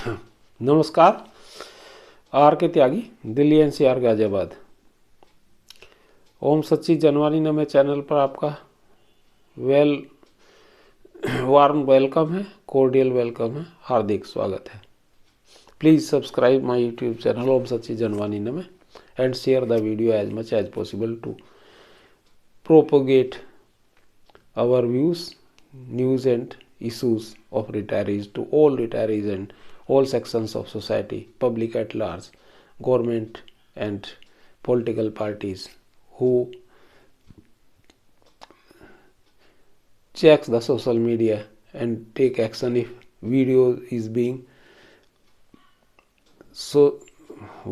नमस्कार। R K Tyagi, Delhi NCR Ghaziabad. Om Sachchi जनवरी नमे चैनल पर आपका वार्म वेलकम है, कोर्डियल वेलकम है, हार्दिक स्वागत है। Please subscribe my YouTube channel Om Sachchi Janvani नमे and share the video as much as possible to propagate our views, news and issues of retirees to all retirees and all sections of society, public at large, government and political parties who checks the social media and take action if video is being so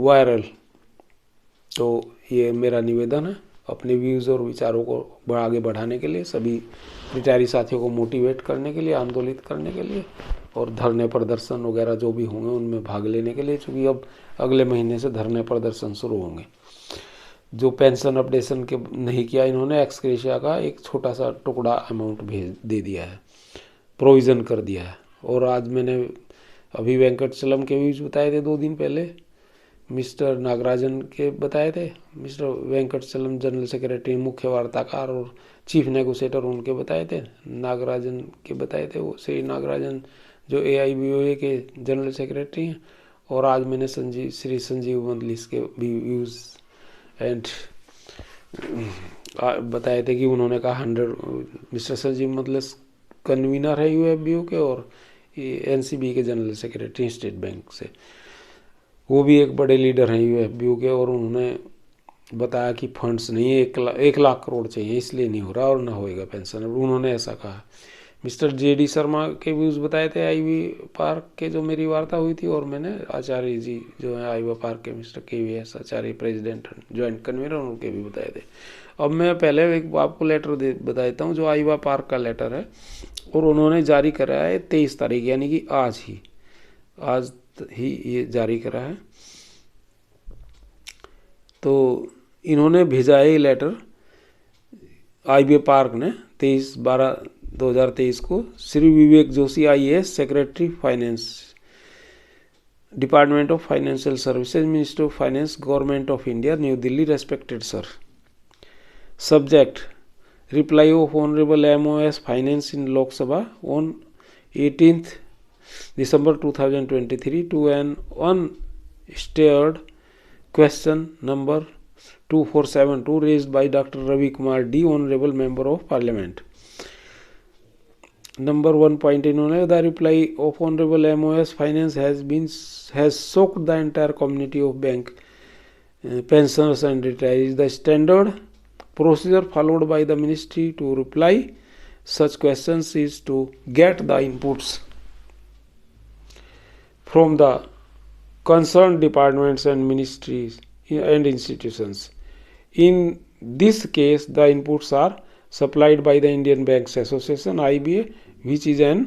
viral। तो ये मेरा निवेदन है अपने views और विचारों को आगे बढ़ाने के लिए, सभी रिटायरी साथियों को मोटिवेट करने के लिए, आंदोलित करने के लिए और धरने प्रदर्शन वगैरह जो भी होंगे उनमें भाग लेने के लिए, चूँकि अब अगले महीने से धरने प्रदर्शन शुरू होंगे। जो पेंशन अपडेशन के नहीं किया इन्होंने, एक्स-ग्रेशिया का एक छोटा सा टुकड़ा अमाउंट दे दिया है, प्रोविज़न कर दिया है। और आज मैंने अभी वेंकटचलम के व्यूज़ बताए थे 2 दिन पहले, मिस्टर नागराजन के बताए थे, मिस्टर वेंकटचलम जनरल सेक्रेटरी, मुख्य वार्ताकार और चीफ नेगोशिएटर उनके बताए थे, नागराजन के बताए थे, वो श्री नागराजन जो AIBOA के जनरल सेक्रेटरी हैं। और आज मैंने श्री संजीव मंदलिस के भी व्यूज़ एंड बताए थे कि उन्होंने कहा 100 मिस्टर संजीव मंदलिस कन्वीनर है UFBO के और NCB के जनरल सेक्रेटरी स्टेट बैंक से, वो भी एक बड़े लीडर हैं UFBO के। और उन्होंने बताया कि फंड्स नहीं है, 1 लाख करोड़ चाहिए, इसलिए नहीं हो रहा और ना होएगा पेंशन। उन्होंने ऐसा कहा। मिस्टर JD शर्मा के व्यूज़ बताए थे आईवी पार्क के, जो मेरी वार्ता हुई थी। और मैंने आचार्य जी जो है आईवा पार्क के, मिस्टर KVS आचार्य प्रेसिडेंट ज्वाइंट कन्वीनर, उनके भी बताए थे। अब मैं पहले एक आपको लेटर बता देता हूँ जो आईवा पार्क का लेटर है, और उन्होंने जारी करा है 23 तारीख, यानी कि आज ही ये जारी करा है। तो इन्होंने भेजा है ये लेटर आईबीए पार्क ने 23/12/2023 को Shri Vivek Joshi IAS secretary finance, department of financial services, minister of finance, government of India, New Delhi. Respected sir, subject reply of honourable MOS finance in Lok Sabha on 18th December 2023 to an unsteered question number 2472 raised by Dr. Ravi Kumar D, Honorable Member of Parliament. Number 1 point इन्होंने, the reply of Honorable MOS Finance has shocked the entire community of bank pensioners and retirees. The standard procedure followed by the ministry to reply such questions is to get the inputs from the concerned departments and ministries and institutions. In this case, the inputs are supplied by the Indian Banks Association IBA, which is an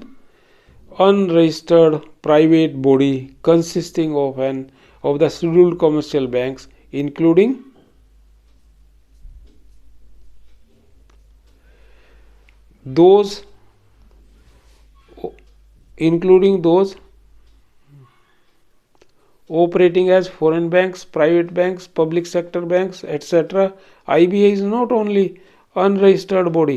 unregistered private body consisting of the scheduled commercial banks, including those operating as foreign banks, private banks, public sector banks, etc. IBA is not only unregistered body,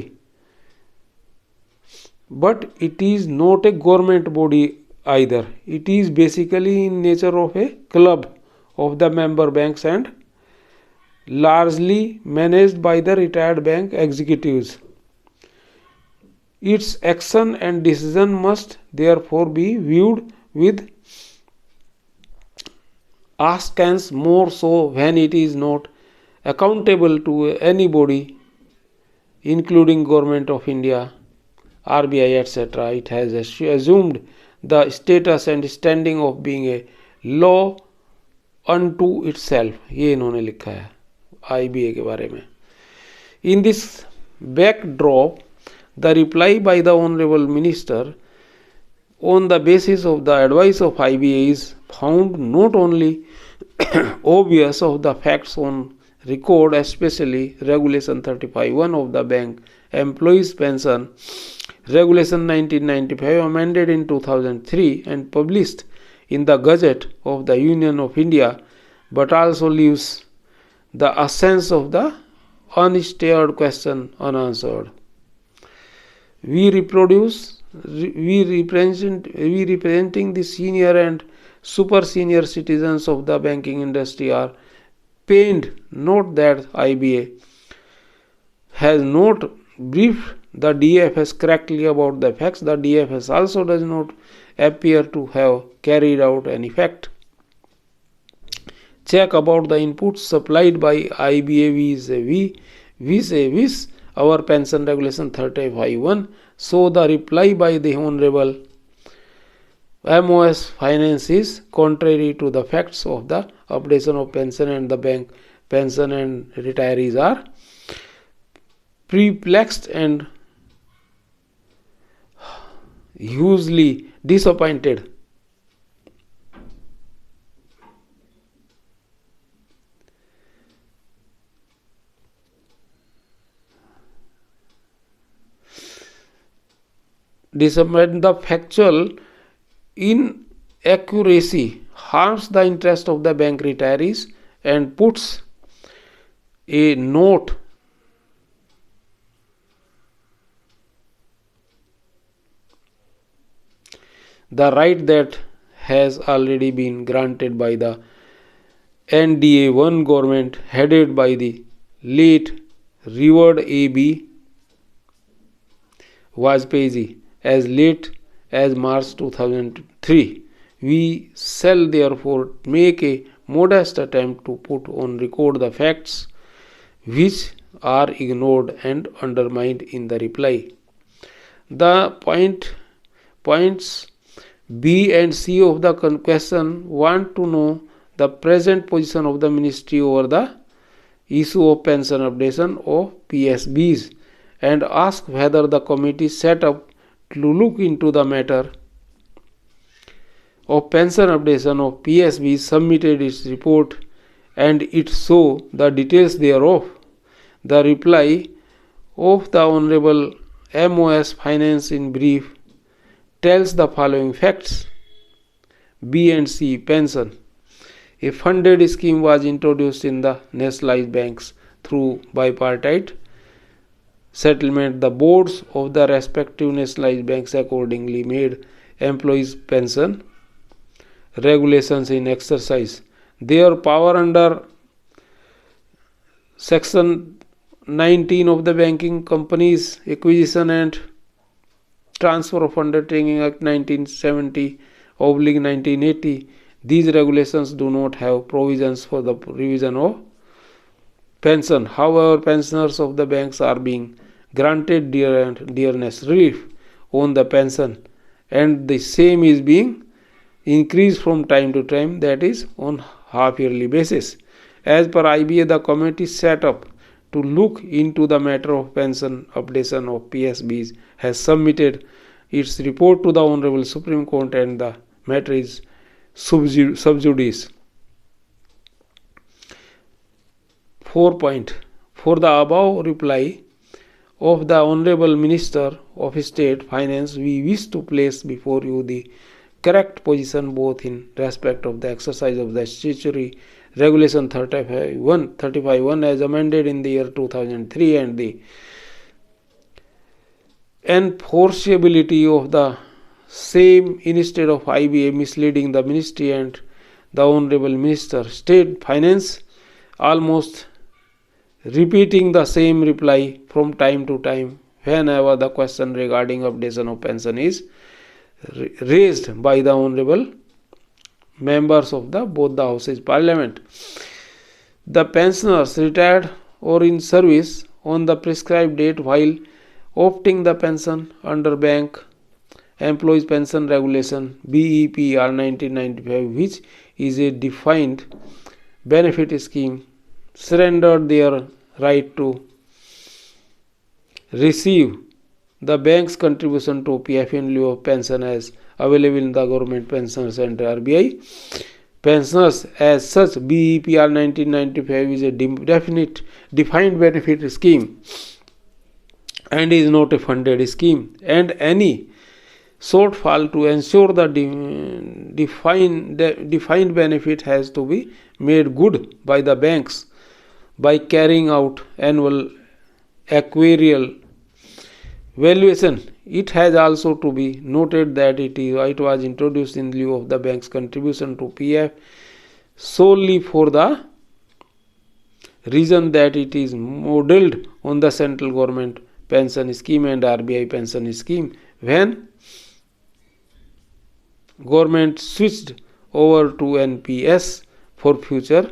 but it is not a government body either. It is basically in nature of a club of the member banks and largely managed by the retired bank executives. Its action and decision must therefore be viewed with askance, more so when it is not accountable to anybody, including Government of India, RBI, etc. It has assumed the status and standing of being a law unto itself. ये इन्होंने लिखा है IBA के बारे में। In this backdrop, the reply by the Honorable Minister on the basis of the advice of IBA is found not only obvious of the facts on record, especially Regulation 35(1) of the Bank Employees Pension Regulation 1995 amended in 2003 and published in the Gazette of the Union of India, but also leaves the essence of the unstirred question unanswered. We representing the senior and super senior citizens of the banking industry are pained. Note that IBA has not briefed the DFS correctly about the facts. The DFS also does not appear to have carried out any fact check about the inputs supplied by IBA vis-a-vis our pension regulation 35(1). So the reply by the Honorable MOS Finance is contrary to the facts of the updation of pension, and the bank pension and retirees are perplexed and hugely disappointed. The factual inaccuracy harms the interest of the bank retirees and puts a note the right that has already been granted by the NDA-1 government headed by the late revered A.B. Vajpayee as late as March 2003. We shall therefore make a modest attempt to put on record the facts which are ignored and undermined in the reply. The points B and C of the question want to know the present position of the ministry over the issue of pension updation of PSBs and ask whether the committee set up to look into the matter of pension updation of PSBs submitted its report and it show the details thereof. The reply of the Honorable MOS Finance in brief tells the following facts. B and C. Pension. A funded scheme was introduced in the nationalized banks through bipartite settlement. The boards of the respective nationalized banks accordingly made employees' pension regulations in exercise. Their power under Section 19 of the Banking Companies Acquisition and Transfer of Undertaking Act 1970/1980. These regulations do not have provisions for the revision of pension. However, pensioners of the banks are being granted dearness relief on the pension, and the same is being increased from time to time, that is on half-yearly basis. As per IBA, the committee set up to look into the matter of pension updation of PSBs has submitted its report to the Honorable Supreme Court, and the matter is sub judice. 4 point. For the above reply of the Honorable Minister of State Finance, we wish to place before you the correct position both in respect of the exercise of the statutory regulation 35(1) as amended in the year 2003 and the enforceability of the same instead of IBA misleading the ministry and the Honorable Minister State Finance almost repeating the same reply from time to time whenever the question regarding updation of pension is raised by the Honorable members of both the houses Parliament. The pensioners retired or in service on the prescribed date while opting the pension under Bank Employees Pension Regulation BEPR 1995, which is a defined benefit scheme, surrendered their right to receive the bank's contribution to PF in lieu of pension as available in the Government Pension Center RBI. Pensioners as such, BEPR 1995 is a defined benefit scheme and is not a funded scheme, and any shortfall to ensure the defined benefit has to be made good by the banks by carrying out annual actuarial valuation. It has also to be noted that it was introduced in lieu of the bank's contribution to PF solely for the reason that it is modeled on the central government pension scheme and RBI pension scheme. When government switched over to NPS for future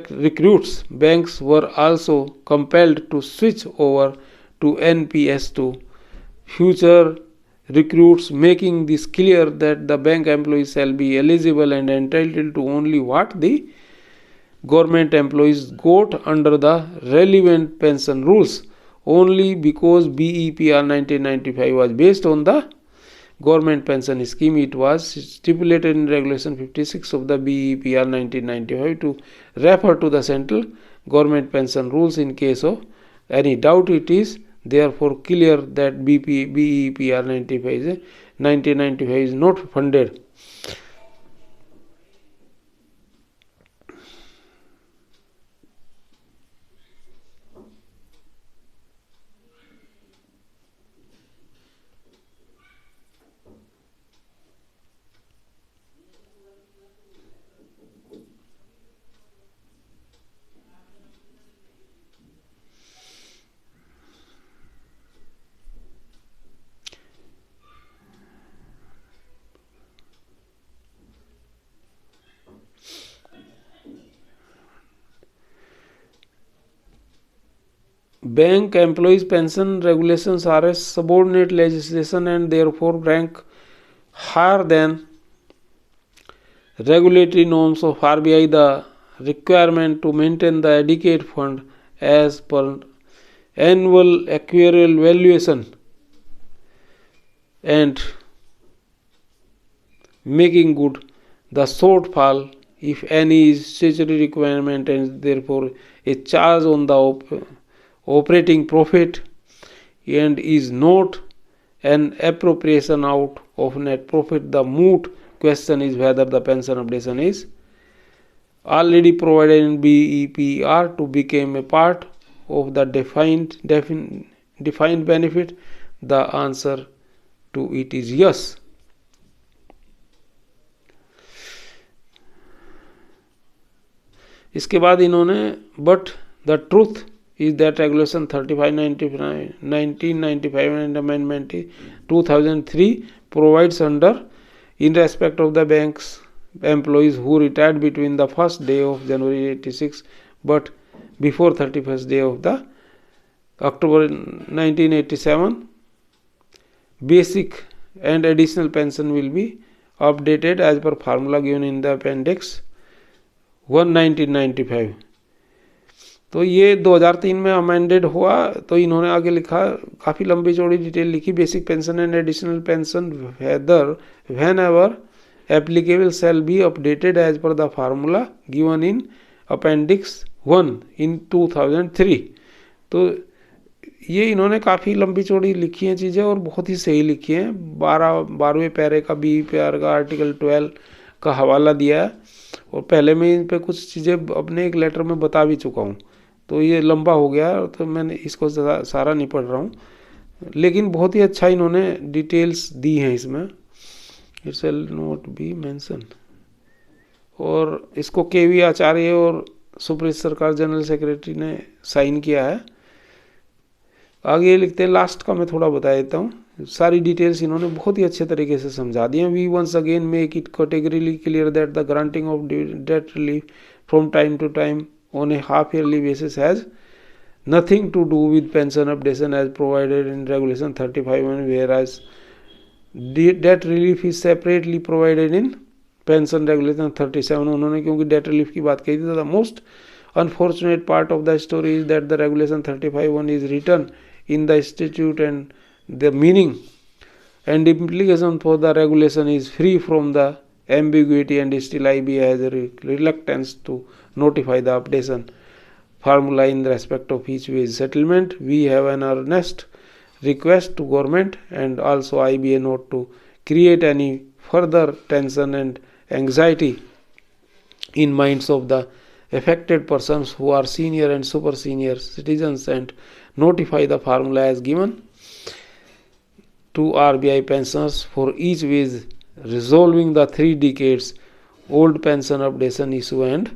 recruits, banks were also compelled to switch over to NPS to future recruits, making this clear that the bank employees shall be eligible and entitled to only what the government employees got under the relevant pension rules. Only because BEPR 1995 was based on the government pension scheme, it was stipulated in Regulation 56 of the BEPR 1995 to refer to the central government pension rules in case of any doubt. It is therefore clear that BEPR 1995 is not funded. Bank employees pension regulations are a subordinate legislation and therefore rank higher than regulatory norms of RBI. The requirement to maintain the adequate fund as per annual actuarial valuation and making good the shortfall, if any, is statutory requirement and therefore a charge on the operating profit and is not an appropriation out of net profit. The moot question is whether the pension updation is already provided in BEPR to become a part of the defined benefit. The answer to it is yes. इसके बाद इन्होंने but the truth is that Regulation 1995 and Amendment 2003 provides under in respect of the bank's employees who retired between the first day of January 86 but before 31st day of the October 1987, basic and additional pension will be updated as per formula given in the Appendix 1 1995. तो ये 2003 में amended हुआ. तो इन्होंने आगे लिखा, काफ़ी लंबी चौड़ी डिटेल लिखी. Basic pension and additional pension whether whenever applicable shall be updated as per the formula given in appendix 1 in 2003. तो ये इन्होंने काफ़ी लंबी चौड़ी लिखी हैं चीज़ें और बहुत ही सही लिखी हैं. 12वें पैरे का BEPR का आर्टिकल 12 का हवाला दिया है और पहले मैं इन पे कुछ चीज़ें अपने एक लेटर में बता भी चुका हूँ. तो ये लंबा हो गया तो मैंने इसको सारा नहीं पढ़ रहा हूँ, लेकिन बहुत ही अच्छा इन्होंने डिटेल्स दी हैं इसमें. It shall not be mention. और इसको KV आचार्य और सुप्रीत सरकार जनरल सेक्रेटरी ने साइन किया है. आगे लिखते हैं, लास्ट का मैं थोड़ा बता देता हूँ. सारी डिटेल्स इन्होंने बहुत ही अच्छे तरीके से समझा दी हैं. We once again make it categorically clear that the granting of debt relief from time to time on a half-yearly basis has nothing to do with pension updation as provided in Regulation 35, whereas debt relief is separately provided in Pension Regulation 37. उन्होंने क्योंकि debt relief की बात कही थी. The most unfortunate part of the story is that the Regulation 35(1) is written in the statute and the meaning and implication for the regulation is free from the ambiguity, and still IBA has a reluctance to notify the updation formula in respect of each wage settlement. We have an earnest request to government and also IBA not to create any further tension and anxiety in minds of the affected persons who are senior and super senior citizens, and notify the formula as given to RBI pensioners for each with resolving the 3 decades old pension updation issue and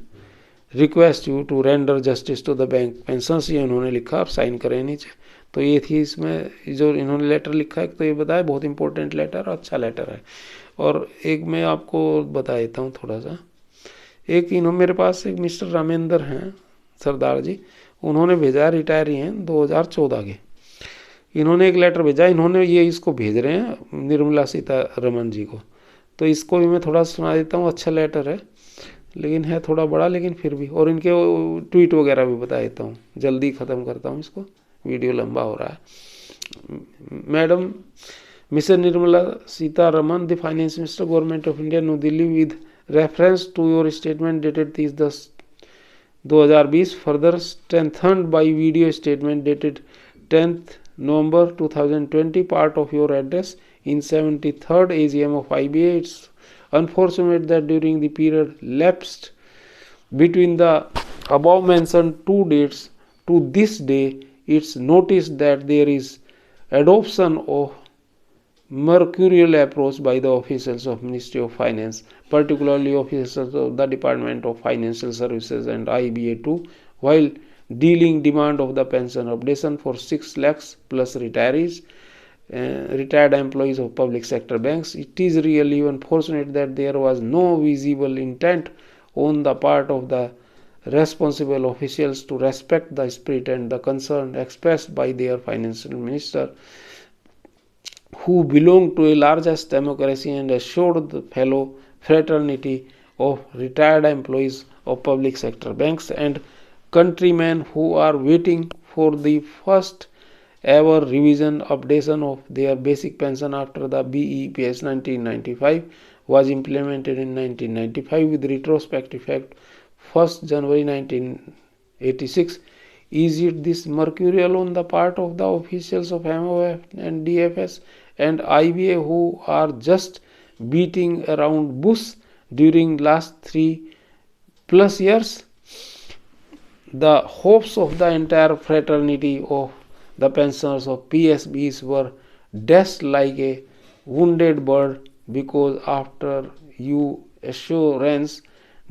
request you to render justice to the bank pensioners, ये उन्होंने लिखा, आप sign करें नीचे। तो ये थी इसमें जो इन्होंने लेटर लिखा है, तो ये बताया बहुत इंपॉर्टेंट लेटर, अच्छा लेटर है। और एक मैं आपको बता देता हूँ थोड़ा सा, एक इन्होंने मेरे पास एक मिस्टर रामेंद्र हैं सरदार जी, उन्होंने भेजा, रिटायरी हैं 2014 के, इन्होंने एक लेटर भेजा, इन्होंने ये इसको भेज रहे हैं निर्मला सीतारमन जी को, तो इसको भी मैं थोड़ा सुना देता हूँ। अच्छा लेटर है, लेकिन है थोड़ा बड़ा, लेकिन फिर भी, और इनके ट्वीट वगैरह भी बता देता हूँ, जल्दी ख़त्म करता हूँ इसको, वीडियो लंबा हो रहा है। Madam Mrs Nirmala Sitharaman, the finance minister, government of India, New Delhi, with reference to your statement dated 30/10/2020, further strengthened by video statement dated 10th November 2020, part of your address in 73rd AGM of IBA. It's unfortunate that during the period lapsed between the above mentioned 2 dates to this day, it's noticed that there is adoption of mercurial approach by the officials of Ministry of Finance, particularly officers of the Department of Financial Services and IBA too, while dealing demand of the pension updation for 6 lakhs plus retirees, retired employees of public sector banks. It is really unfortunate that there was no visible intent on the part of the responsible officials to respect the spirit and the concern expressed by their financial minister, who belong to a largest democracy and assured the fellow fraternity of retired employees of public sector banks and countrymen who are waiting for the first ever revision updation of their basic pension after the BEPS 1995 was implemented in 1995 with retrospective effect 1st January 1986. Is it this mercurial on the part of the officials of MOF and DFS and IBA who are just beating around bush during last 3+ years? The hopes of the entire fraternity of the pensioners of PSBs were dashed like a wounded bird, because after you assurance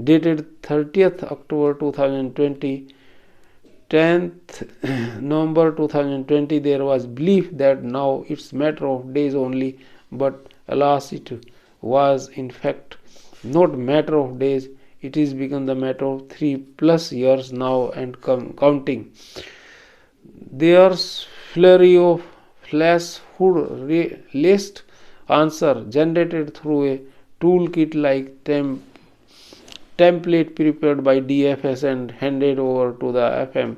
dated 30th October 2020, 10th November 2020, there was belief that now it's matter of days only, but alas, it was in fact not matter of days. It is become the matter of 3+ years now and counting. There's flurry of flash-hood list answer generated through a toolkit like template prepared by DFS and handed over to the FM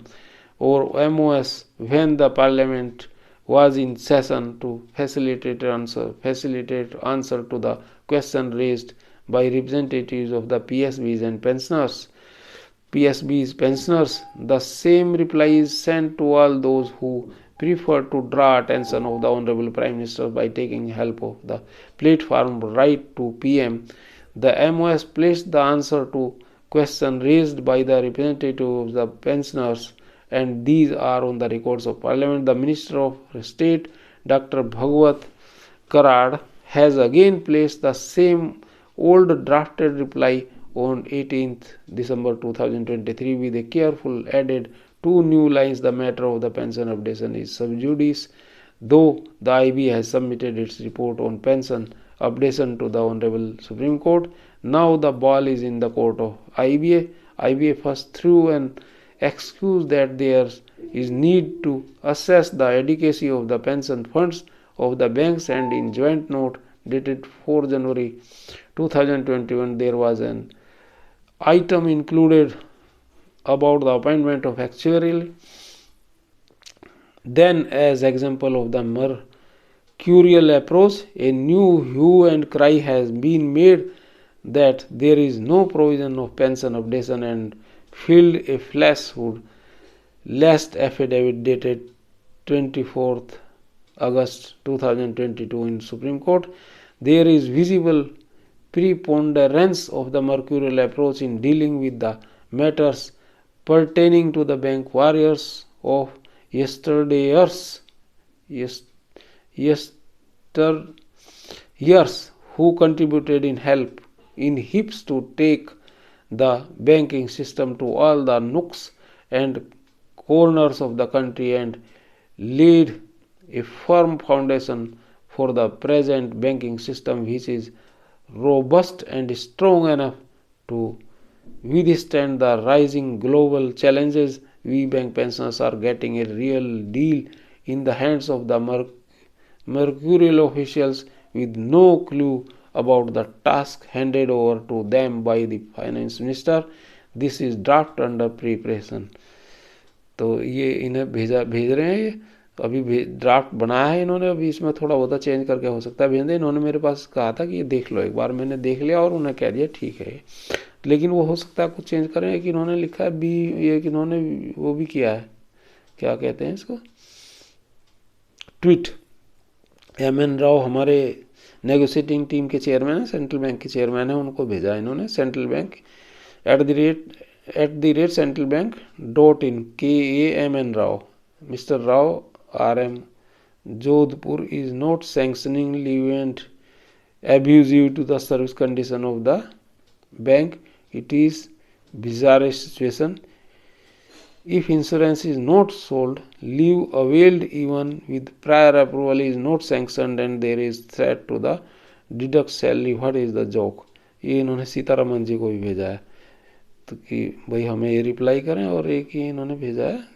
or MOS when the Parliament was in session to facilitate answer to the question raised by representatives of the PSBs and pensioners. The same reply is sent to all those who prefer to draw attention of the Honorable Prime Minister by taking help of the platform Right to PM. The MOS placed the answer to question raised by the representative of the pensioners, and these are on the records of Parliament. The Minister of State, Dr. Bhagwat Karad, has again placed the same old drafted reply on 18th December 2023 with a careful added 2 new lines. The matter of the pension updation is sub judice, though the IB has submitted its report on pension updation to the Honorable Supreme Court. Now the ball is in the court of IBA. IBA first threw an excuse that there is need to assess the adequacy of the pension funds of the banks, and in joint note dated 4 January 2021, there was an item included about the appointment of actuarial. Then, as example of the mercurial approach, a new hue and cry has been made that there is no provision of pension updation, and filed a flash-hood last affidavit dated 24th August 2022 in Supreme Court. There is visible preponderance of the mercurial approach in dealing with the matters pertaining to the bank warriors of yesteryears who contributed in heaps to take the banking system to all the nooks and corners of the country and laid a firm foundation for the present banking system, which is robust and strong enough to withstand the rising global challenges. We bank pensioners are getting a real deal in the hands of the mercurial officials with no clue about the task handed over to them by the finance minister. This is draft under preparation. तो ये इन्हें भेज रहे हैं। ये अभी draft बनाया है इन्होंने, अभी इसमें थोड़ा बहुत चेंज करके हो सकता है भेज दें। इन्होंने मेरे पास कहा था कि ये देख लो एक बार, मैंने देख लिया और उन्हें कह दिया ठीक है, लेकिन वो हो सकता है कुछ चेंज करें। कि इन्होंने लिखा है बी, ये कि इन्होंने वो भी किया है, क्या कहते हैं इसको, ट्वीट। एम.एन. राव हमारे नेगोशिएटिंग टीम के चेयरमैन है, सेंट्रल बैंक के चेयरमैन है, उनको भेजा इन्होंने। Central bank @centralbank.in KAMN Rao. Mr. Rao RM Jodhpur is not sanctioning leviant abusive to the service condition of the bank. It is bizarre situation. If insurance is not sold, leave availed even with prior approval is not sanctioned and there is threat to the deduct salary. What is the joke? ये इन्होंने सीतारमन जी को भी भेजा है, तो कि भाई हमें ये रिप्लाई करें। और एक ही इन्होंने भेजा है,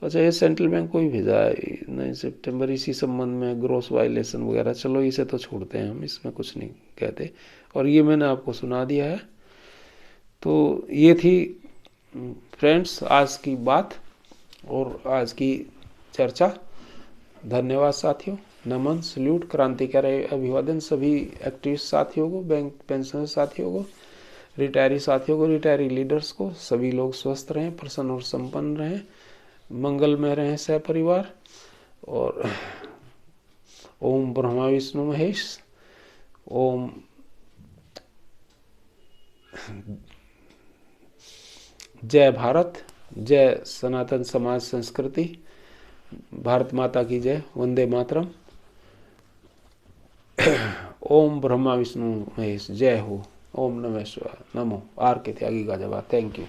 अच्छा ये सेंट्रल बैंक को ही भेजा है 9 सितंबर इसी संबंध में ग्रॉस वायलेशन वगैरह। चलो इसे तो छोड़ते हैं हम, इसमें कुछ नहीं कहते। और ये मैंने आपको सुना दिया है। तो ये थी फ्रेंड्स आज की बात और आज की चर्चा। धन्यवाद साथियों, नमन, सल्यूट, क्रांतिकारी अभिवादन सभी एक्टिविस्ट साथियों को, बैंक पेंशनर साथियों को, रिटायरी साथियों को, रिटायरी लीडर्स को। सभी लोग स्वस्थ रहें, प्रसन्न और संपन्न रहें, मंगल में रहें सह परिवार। और ओम ब्रह्मा विष्णु महेश, ओम जय भारत, जय सनातन समाज संस्कृति, भारत माता की जय, वंदे मातरम। ओम ब्रह्मा विष्णु महेश, जय हो। ओम नमः शिवाय, नमो। आर के त्यागी का जवाब। Thank you.